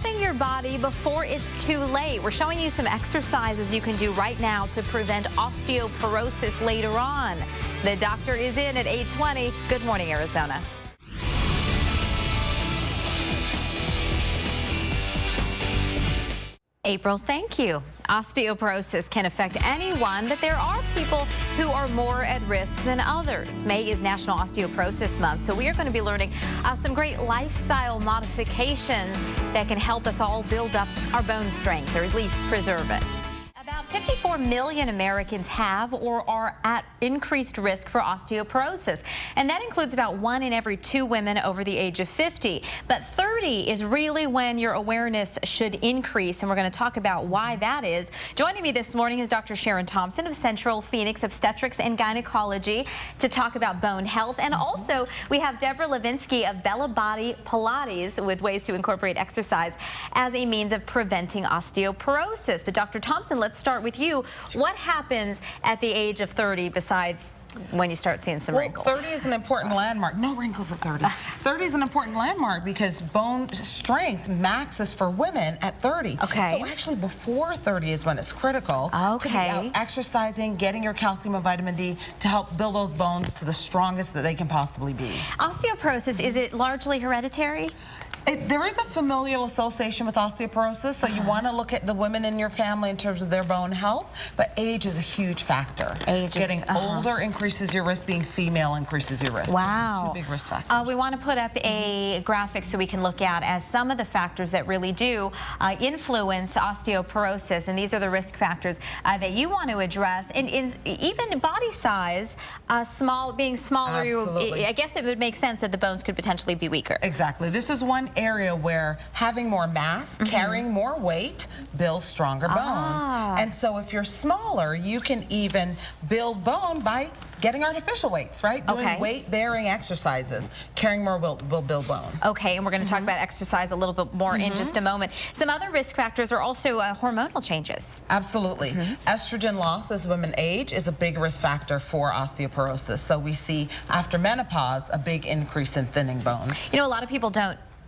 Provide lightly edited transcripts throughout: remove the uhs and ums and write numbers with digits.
helping your body before it's too late. We're showing you some exercises you can do right now to prevent osteoporosis later on. The doctor is in at 8:20. Good morning, Arizona. April, thank you. Osteoporosis can affect anyone, but there are people who are more at risk than others. May is National Osteoporosis Month, so we are going to be learning some great lifestyle modifications that can help us all build up our bone strength, or at least preserve it. About 54 million Americans have or are at increased risk for osteoporosis, and that includes about 1 in every 2 women over the age of 50. But 30 is really when your awareness should increase, and we're going to talk about why that is. Joining me this morning is Dr. Sharon Thompson of Central Phoenix Obstetrics and Gynecology to talk about bone health, and also we have Deborah Levinsky of Bella Body Pilates with ways to incorporate exercise as a means of preventing osteoporosis. But Dr. Thompson, let's start with you. What happens at the age of 30 besides when you start seeing some wrinkles? 30 is an important landmark. No wrinkles at 30. 30 is an important landmark because bone strength maxes for women at 30. Okay. So actually before 30 is when it's critical to be out exercising, getting your calcium and vitamin D to help build those bones to the strongest that they can possibly be. Osteoporosis, is it largely hereditary? There is a familial association with osteoporosis, so you want to look at the women in your family in terms of their bone health, but age is a huge factor. Getting older increases your risk, being female increases your risk. Wow. 2 big risk factors. We want to put up a graphic so we can look at as some of the factors that really do influence osteoporosis, and these are the risk factors that you want to address. And even body size, being smaller, I guess it would make sense that the bones could potentially be weaker. Exactly. This is one area where having more mass, carrying more weight, builds stronger bones. And so if you're smaller, you can even build bone by getting artificial weights, right? Doing weight-bearing exercises. Carrying more will build bone. Okay, and we're going to talk about exercise a little bit more in just a moment. Some other risk factors are also hormonal changes. Absolutely. Estrogen loss as women age is a big risk factor for osteoporosis. So we see after menopause a big increase in thinning bones. You know, a lot of people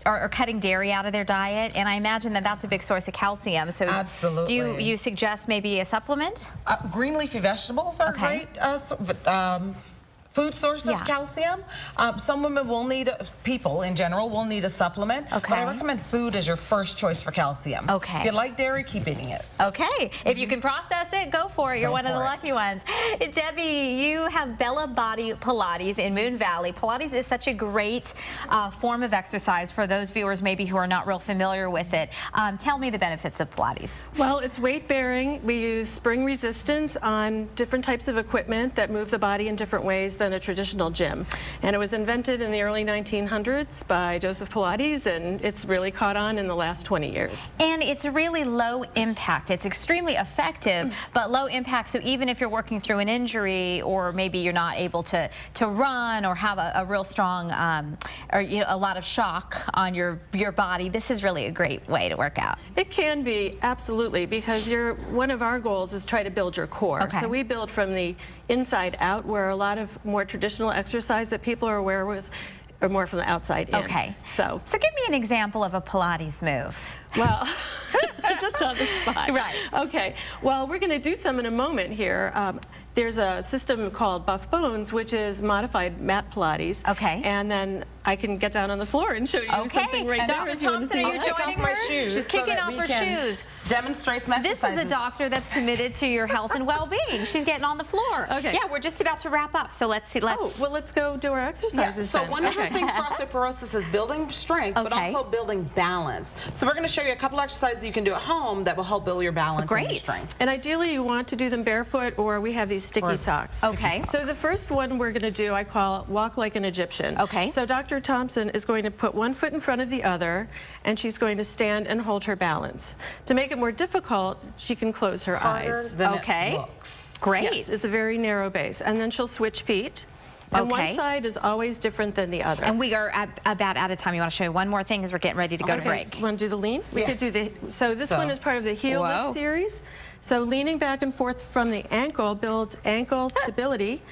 are cutting dairy out of their diet, and I imagine that that's a big source of calcium. So absolutely. Do you suggest maybe a supplement? Green leafy vegetables are great food source of calcium. Some women will need, people in general will need a supplement. But I recommend food as your first choice for calcium. If you like dairy, keep eating it. If you can process it, go for it. You're one of the lucky ones. Debbie, you have Bella Body Pilates in Moon Valley. Pilates is such a great form of exercise for those viewers maybe who are not real familiar with it. Tell me the benefits of Pilates. Well, it's weight bearing. We use spring resistance on different types of equipment that move the body in different ways than a traditional gym. And it was invented in the early 1900s by Joseph Pilates, and it's really caught on in the last 20 years. And it's really low impact. It's extremely effective, but low impact, so even if you're working through an injury or maybe you're not able to run or have a real strong or a lot of shock on your body, this is really a great way to work out. It can be, absolutely, because one of our goals is try to build your core. So we build from the inside out, where a lot of more traditional exercise that people are aware with are more from the outside in. So give me an example of a Pilates move. Well, just on the spot. Okay. Well, we're going to do some in a moment here. There's a system called Buff Bones, which is modified mat Pilates. And then I can get down on the floor and show you something right now. Dr. Thompson, are you joining her? She's kicking off her shoes. Demonstrate some exercises. This is a doctor that's committed to your health and well-being. She's getting on the floor. Yeah, we're just about to wrap up, so let's see. Well, let's go do our exercises then. So one of the things for osteoporosis is building strength, but also building balance. So we're going to show you a couple exercises you can do at home that will help build your balance and your strength. And ideally, you want to do them barefoot, or we have these sticky socks. So the first one we're going to do, I call Walk Like an Egyptian. So Dr. Thompson is going to put one foot in front of the other, and she's going to stand and hold her balance. To make it more difficult, she can close her eyes. Great. Yes, it's a very narrow base. And then she'll switch feet. And one side is always different than the other. And we are about out of time. You want to show you one more thing as we're getting ready to go to break? Want to do the lean? We could do the. So this one is part of the heel lift series. So leaning back and forth from the ankle builds ankle stability.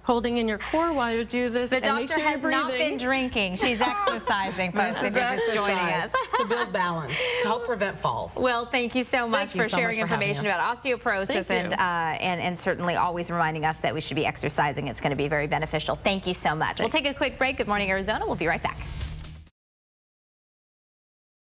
holding in your core while you do this. The doctor sure has not been drinking. She's exercising, folks, if you're just joining us. To build balance, to help prevent falls. Well, thank you so much for sharing information about osteoporosis and certainly always reminding us that we should be exercising. It's going to be very beneficial. Thank you so much. We'll take a quick break. Good morning, Arizona. We'll be right back.